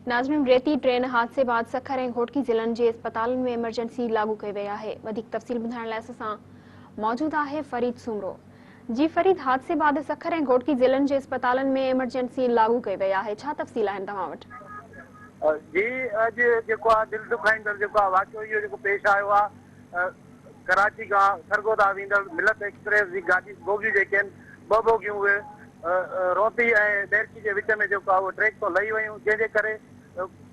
नाज़रीन, रेती ट्रेन हादसे बाद सखर ऐं घोटकी ज़िलनि जे अस्पतालनि में इमरजेंसी लागू कई वई आहे। वधीक तफ़सील ॿुधाइण लाइ असां मौजूद आहे फरीद सोमरो। जी फरीद, हादसे बाद सखर ऐं घोटकी ज़िलनि जे अस्पतालनि में इमरजेंसी लागू कई वई आहे, छा तफ़सील आहिनि तव्हां वटि? जी, अॼु जेको आहे दिलि दुखाईंदड़ जेको आहे वाक़ियो इहो जेको पेश आयो आहे, कराची खां सरगोदा वेंदड़ मिलत एक्सप्रेस जी गाॾी बोगियूं जेके आहिनि ॿ बोगियूं उहे रोहती ऐं देरकी जे विच में जेको आहे उहो ट्रैक तो लही वयूं, जंहिंजे करे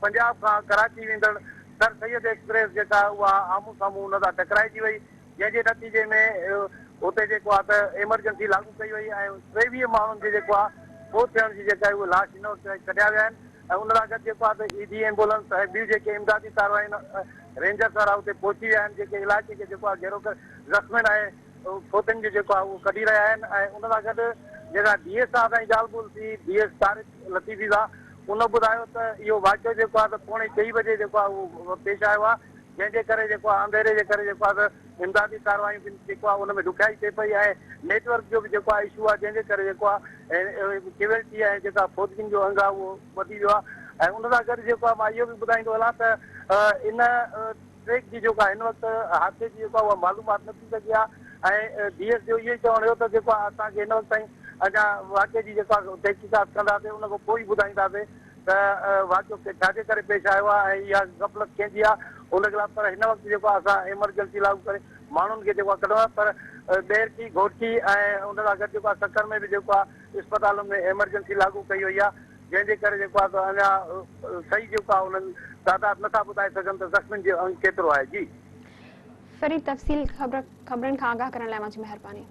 पंजाब खां कराची वेंदड़ सर सैयद एक्सप्रेस जेका उहा आम्हूं साम्हूं हुन सां टकराइजी वई, जंहिंजे नतीजे में हुते जेको आहे त इमरजेंसी लागू कई वई ऐं 23 माण्हुनि जे जेको आहे मौत थियण जी जेका आहे उहे लाश हिन वक़्तु कढिया विया आहिनि। ऐं उन सां गॾु जेको आहे त ईडी एम्बुलेंस ऐं ॿियूं जेके इमदादी कारवाई रेंजर्स वारा हुते पहुची विया आहिनि, जेके इलाइक़े खे जेको आहे घेरो करे ज़ख़्मनि ऐं फोतनि जो जेको आहे उहो कढी रहिया आहिनि। ऐं उन सां गॾु जेका डीएस सां असांजी ॻाल्हि ॿोल थी, डीएस तारिक लतीफ़ी सां, उन ॿुधायो त इहो वाक़ियो जेको आहे त 2:45 बजे जेको आहे उहो पेश आयो आहे, जंहिंजे करे जेको आहे अंधेरे जे करे जेको आहे त इमदादी कारवायूं जेको आहे उन में ॾुखियाई थिए पई ऐं नेटवर्क जो बि जेको आहे इशू आहे, जंहिंजे करे जेको आहे केविलिटी ऐं जेका फोतगिन जो अंग आहे उहो वधी वियो आहे। ऐं उन सां गॾु जेको आहे मां इहो बि ॿुधाईंदो हलां त इन ट्रेक जी जेको आहे हिन वक़्तु हादसे जी जेको आहे उहा मालूमात न थी सघी आहे। ऐं डीएस जो इहो ई चवणु हुयो त जेको आहे असांखे हिन वक़्तु ताईं अञा वाक़िए जी जेका तहक़ीक़ात कंदासीं, उन खां पोइ ॿुधाईंदासीं त वाक़ियो छाजे करे पेश आयो आहे ऐं इहा गफ़लत कंहिंजी आहे उन ख़िलाफ़। पर हिन वक़्तु जेको आहे असां इमरजेंसी लागू करे माण्हुनि खे जेको आहे कढियो आहे, पर देरकी घोटकी ऐं उन सां गॾु जेको आहे सकर में बि जेको आहे अस्पतालुनि में इमरजेंसी लागू कई वई आहे, जंहिंजे करे जेको आहे त अञा सही जेको आहे उन्हनि तादाद नथा ॿुधाए सघनि त ज़ख़्मनि जो अंग केतिरो आहे। जी फरीद, तफ़सील ख़बरनि खां आगाह करण लाइ मुंहिंजी महिरबानी।